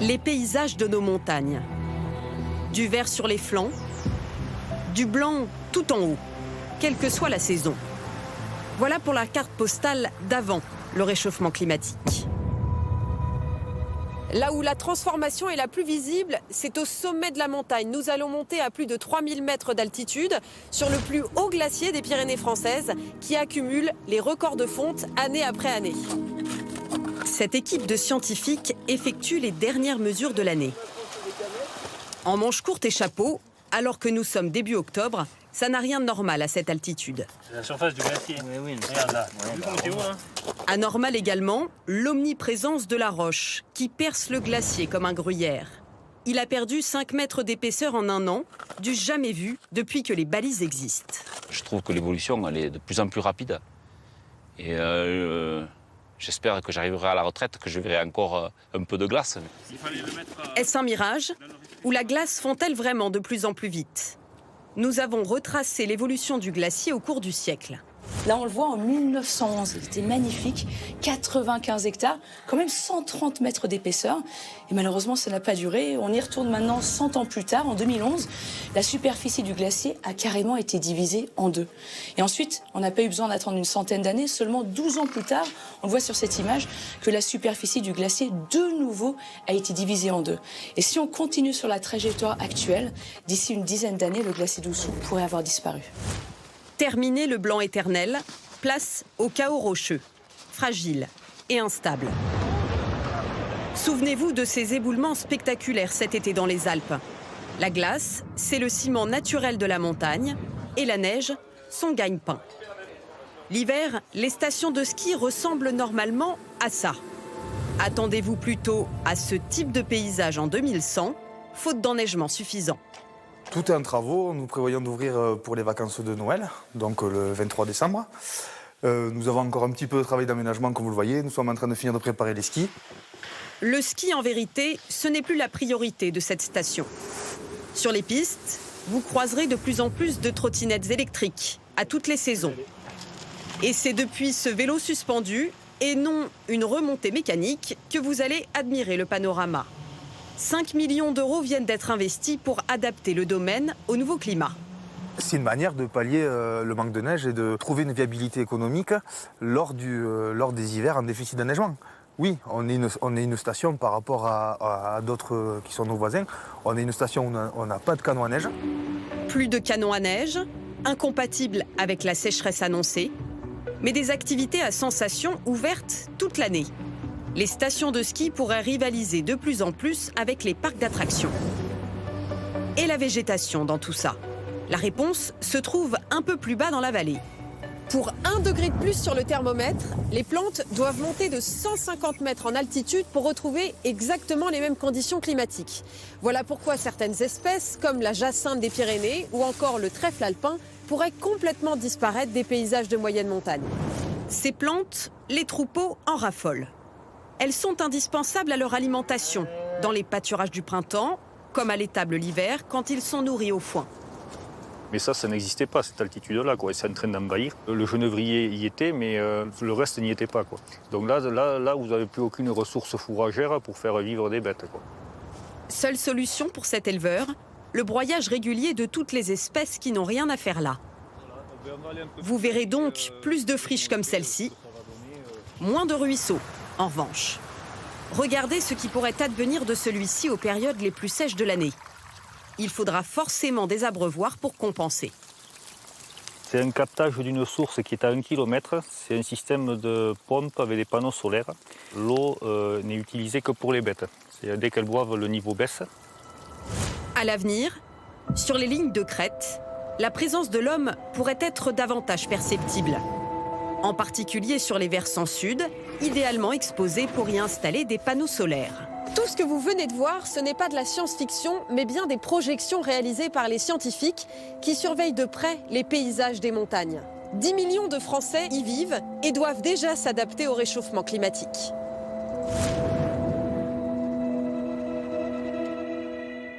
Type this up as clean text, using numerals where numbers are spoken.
Les paysages de nos montagnes. Du vert sur les flancs, du blanc tout en haut, quelle que soit la saison. Voilà pour la carte postale d'avant le réchauffement climatique. Là où la transformation est la plus visible, c'est au sommet de la montagne. Nous allons monter à plus de 3000 mètres d'altitude sur le plus haut glacier des Pyrénées françaises qui accumule les records de fonte année après année. Cette équipe de scientifiques effectue les dernières mesures de l'année. En manches courtes et chapeau, alors que nous sommes début octobre, ça n'a rien de normal à cette altitude. C'est la surface du glacier. Oui. Regarde là. T'es où, hein? Anormal également, l'omniprésence de la roche, qui perce le glacier comme un gruyère. Il a perdu 5 mètres d'épaisseur en un an, du jamais vu depuis que les balises existent. Je trouve que l'évolution, elle est de plus en plus rapide. Et j'espère que j'arriverai à la retraite, que je verrai encore un peu de glace. Est-ce un mirage? Ou la glace fond-elle vraiment de plus en plus vite? Nous avons retracé l'évolution du glacier au cours du siècle. Là, on le voit en 1911, c'était magnifique, 95 hectares, quand même 130 mètres d'épaisseur. Et malheureusement, ça n'a pas duré. On y retourne maintenant 100 ans plus tard, en 2011. La superficie du glacier a carrément été divisée en deux. Et ensuite, on n'a pas eu besoin d'attendre une centaine d'années, seulement 12 ans plus tard, on voit sur cette image que la superficie du glacier, de nouveau, a été divisée en deux. Et si on continue sur la trajectoire actuelle, d'ici une dizaine d'années, le glacier d'Oussou pourrait avoir disparu. Terminé le blanc éternel, place au chaos rocheux, fragile et instable. Souvenez-vous de ces éboulements spectaculaires cet été dans les Alpes. La glace, c'est le ciment naturel de la montagne et la neige, son gagne-pain. L'hiver, les stations de ski ressemblent normalement à ça. Attendez-vous plutôt à ce type de paysage en 2100, faute d'enneigement suffisant. Tout est en travaux. Nous prévoyons d'ouvrir pour les vacances de Noël, donc le 23 décembre. Nous avons encore un petit peu de travail d'aménagement, comme vous le voyez. Nous sommes en train de finir de préparer les skis. Le ski, en vérité, ce n'est plus la priorité de cette station. Sur les pistes, vous croiserez de plus en plus de trottinettes électriques, à toutes les saisons. Et c'est depuis ce vélo suspendu, et non une remontée mécanique, que vous allez admirer le panorama. 5 millions d'euros viennent d'être investis pour adapter le domaine au nouveau climat. C'est une manière de pallier le manque de neige et de trouver une viabilité économique lors des hivers en déficit d'enneigement. Oui, on est une station par rapport à d'autres qui sont nos voisins. On est une station où on n'a pas de canon à neige. Plus de canons à neige, incompatible avec la sécheresse annoncée, mais des activités à sensation ouvertes toute l'année. Les stations de ski pourraient rivaliser de plus en plus avec les parcs d'attractions. Et la végétation dans tout ça? La réponse se trouve un peu plus bas dans la vallée. Pour 1 degré de plus sur le thermomètre, les plantes doivent monter de 150 mètres en altitude pour retrouver exactement les mêmes conditions climatiques. Voilà pourquoi certaines espèces, comme la jacinthe des Pyrénées ou encore le trèfle alpin, pourraient complètement disparaître des paysages de moyenne montagne. Ces plantes, les troupeaux en raffolent. Elles sont indispensables à leur alimentation, dans les pâturages du printemps, comme à l'étable l'hiver, quand ils sont nourris au foin. Mais ça n'existait pas, cette altitude-là, quoi. C'est en train d'envahir. Le genevrier y était, mais le reste n'y était pas, quoi. Donc là, vous n'avez plus aucune ressource fourragère pour faire vivre des bêtes, quoi. Seule solution pour cet éleveur, le broyage régulier de toutes les espèces qui n'ont rien à faire là. Vous verrez donc plus de friches comme celle-ci, moins de ruisseaux. En revanche, regardez ce qui pourrait advenir de celui-ci aux périodes les plus sèches de l'année. Il faudra forcément des abreuvoirs pour compenser. C'est un captage d'une source qui est à 1 km. C'est un système de pompe avec des panneaux solaires. L'eau n'est utilisée que pour les bêtes. Dès qu'elles boivent, le niveau baisse. À l'avenir, sur les lignes de crête, la présence de l'homme pourrait être davantage perceptible. En particulier sur les versants sud, idéalement exposés pour y installer des panneaux solaires. Tout ce que vous venez de voir, ce n'est pas de la science-fiction, mais bien des projections réalisées par les scientifiques qui surveillent de près les paysages des montagnes. 10 millions de Français y vivent et doivent déjà s'adapter au réchauffement climatique.